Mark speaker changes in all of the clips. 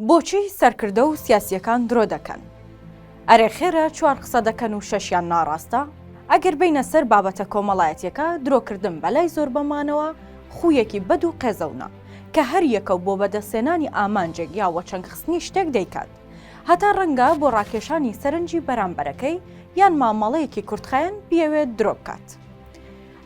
Speaker 1: بۆچی سەرکردە و سیاسیەکان درۆ دەکەن؟ ئەرێ خێرە چوار قسە دەکەن و شەشیان ناڕاستە؟ ئەگەر بینە سەر بابەتە کۆمەڵایەتیەکە درۆکردن بەلای زۆر بەمانەوە خویەکی بەد و قێزەونە کە هەر یەکە بۆ بەدەستێنانی ئامانجێک یا وەچەنگخستنی شتێک دەیکات، هەتا ڕەنگە بۆ ڕاکێشانی سەرنجی بەرامبەرەکەی یان مامەڵەیەکی کورتخایەن بیەوێت درۆ بکات.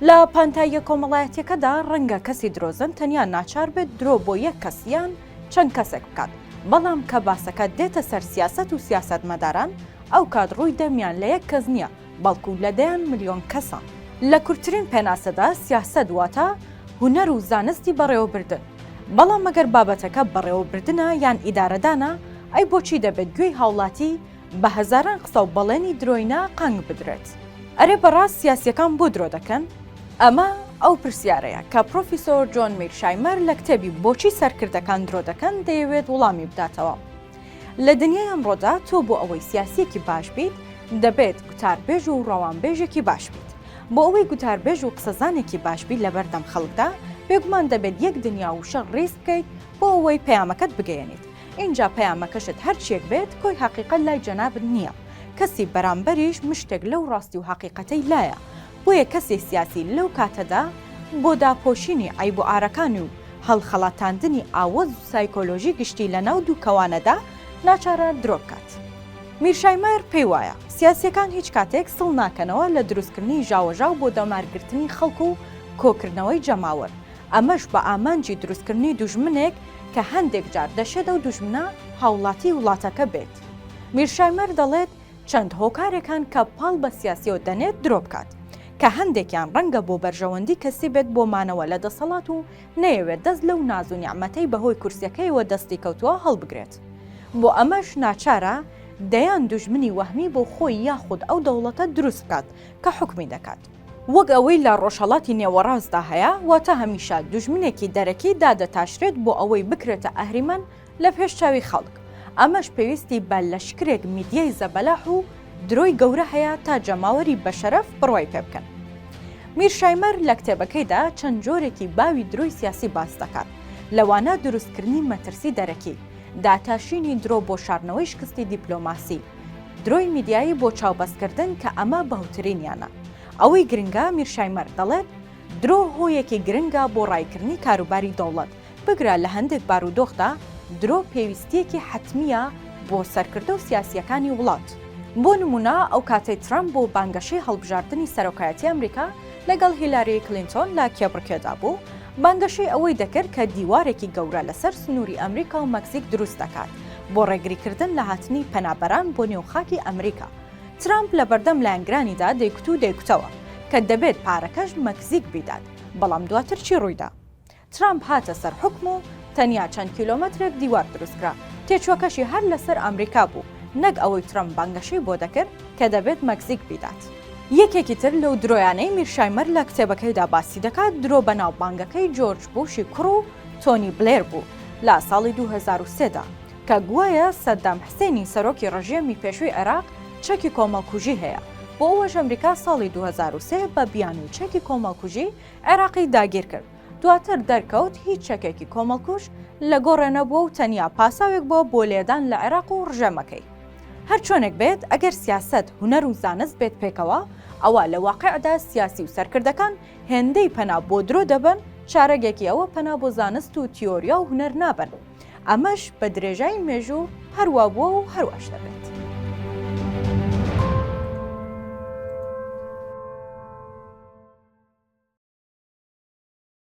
Speaker 1: لە پانتاییە کۆمەڵایەتیەکەدا ڕەنگە کەسی درۆزن تەنیا ناچار بێت درۆ بۆ یەک کەس یان چەند کەسێک بکات، بەڵام کە باسەکە دێتە سەر سیاسەت و سیاسەتمەداران ئەو کات ڕووی دەمیان لە یەک کەس نییە، بەڵکو لە دەیان ملیۆن کەسە. لە کورتترین پێناسەدا سیاسەت واتە هونەر و زانستی بەڕێوەبردن، بەڵام مەگەر بابەتەکە بەڕێوەبردنە یان ئیدارەدانە، ئەی بۆچی دەبێت گوێی هاوڵاتی بە هەزاران قسە و بەڵێنی درۆینا قەنگ بدرێت؟ ئەرێ بەڕاست سیاسیەکان بۆ درۆ دەکەن؟ ئەمە ئەو پرسیارەیە کە پرۆفیسۆر جۆن میرشایمەر لە کتێبی بۆچی سەرکردەکان درۆ دەکەن دەیەوێت وەڵامی بداتەوە. لە دنیای ئەمڕۆدا تۆ بۆ ئەوەی سیاسیەکی باش بیت دەبێت گوتاربێژ و ڕەوانبێژێکی باش بیت. بۆ ئەوەی گوتاربێژ و قسەزانێکی باش بیت لە بەردەم خەڵکدا بێگومان دەبێت یەک دنیا و شەڕ ڕێز بکەیت بۆ ئەوەی پەیامەکەت بگەیەنیت. اینجا پەیامەکەشت هەرچیەک بێت کۆی حەقیقەت لای جەنابت نییە، کەسی بەرامبەریش مشتێک لەو ڕاستی و حەقیقەتەی لایە. بۆیە کەسی سیاسی لەو کاتەدا بۆ داپۆشینی عیب و ئارەکانی و هەڵخەڵاتاندنی ئاوەز و سایکۆلۆژی گشتی لە ناو دوو کەوانەدا ناچارە درۆ بکات. میرشایمەر پێی وایە سیاسیەکان هیچ کاتێک سڵ ناکەنەوە لە دروستکردنی ژاوەژاو بۆ دەمارگرتنی خەڵک و کۆکردنەوەی جەماوەر، ئەمەش بە ئامانجی دروستکردنی دوژمنێک کە هەندێک جار دەشێت ئەو دوژمنە هاوڵاتی وڵاتەکە بێت. میرشایمەر دەڵێت چەند هۆکارێکان کە پاڵ بە سیاسیەوە دەنێت درۆ بکات، کە هەندێکیان ڕەنگە بۆ بەرژەوەندی کەسی بێت بۆ مانەوە لە دەسەڵات و نەیەوێت دەست لەو ناز و نیعمەتەی بەهۆی کورسیەکەیەوە دەستی کەوتووە هەڵبگرێت. بۆ ئەمەش ناچارە دەیان دوژمنی وەهمی بۆ خۆی یاخود ئەو دەوڵەتە دروست بکات کە حکمی دەکات. وەک ئەوەی لە ڕۆژهەڵاتی نێوەڕاستدا هەیە، واتە هەمیشە دوژمنێکی دەرەکی دادەتاشرێت بۆ ئەوەی بکرێتە ئەهریمەن لە پێشچاوی خەڵک. ئەمەش پێویستی بە لەشکرێک میدیای زەبەلاح و درۆی گەورە هەیە تا جەماوەری بەشەرەف بڕوای پێ بکەن. میرشایمەر لە کتێبەکەیدا چەند جۆرێکی باوی درۆی سیاسی باس دەکات، لەوانە دروستکردنی مەترسی دەرەکی، داتاشینی درۆ بۆ شارنەوەی شکستی دیپلۆماسی، درۆی میدیایی بۆ چاوبەستکردن کە ئەمە بەهوترینیانە. ئەوەی گرنگە میرشایمەر دەڵێت درۆ هۆیەکی گرنگە بۆ ڕایکردنی کاروباری دەوڵەت، بگرە لە هەندێک بارودۆخدا درۆ پێویستیەکی حتمیە بۆ سەرکردە و سیاسیەکانی وڵات. بۆ نمونە ئەو کاتەی ترامپ بۆ بانگەشەی هەڵبژاردننی سەرۆکایەتی ئەمریکا لەگەڵ هیلاری کلینتۆن لە کێبڕکێدا بوو، بانگەشەی ئەوەی دەکرد کە دیوارێکی گەورە لەسەر سنووری ئەمریکا و مەکسیک دروست دەکات بۆ ڕێگریکردن لە هاتنی پەنابەران بۆ نێوخاکی ئەمریکا. ترامپ لە بەردەم لایەنگرانیدا دەیکوت و دەیکوتەوە کە دەبێت پارەکەش مەکسیک بیدات، بەڵام دواتر چی ڕوویدا؟ ترامپ هاتە سەر حکم و تەنیا چەند کیلۆمەترێک دیوار دروستکرا، تێچووەکەشی هەر لەسەر ئەمریکا بوو، نەک ئەوەی ترامپ بانگەشەی بۆ دەکرد کە دەبێت مەکسیک بیدات. یەکێکی تر لەو درۆیانەی میرشایمەر لە کتێبەکەیدا باسی دەکات درۆ بەناو بانگەکەی جۆرج بوشی کوڕ و تۆنی بلێر بوو لە ساڵی 2003دا کە گوایە سەدام حسێنی سەرۆکی ڕژێمی پێشووی عێراق چەکی کۆمەڵکوژی هەیە، بۆ ئەوەش ئەمریکا ساڵی 2003 بە بیان و چەکی کۆمەڵکوژی عێراقی داگیر کرد. دواتر دەرکەوت هیچ چەکێکی کۆمەڵکوژ لە گۆڕێ نەبووە و تەنیا پاساوێک بووە بۆ لێدان لە عێراق و ڕژێمەکەی. هەر چۆنێک بێت ئەگەر سیاسەت هونەر و زانست بێت پێکەوە، ئەوە لە واقعدا سیاسی و سەرکردەکان هێندەی پەنا بۆ درۆ دەبن، چارەگێکی ئەوە پەنا بۆ زانست و تیۆریا و هونەر نابن. ئەمەش بە درێژایی مێژوو هەروە بووە و هەروەش دەبێت.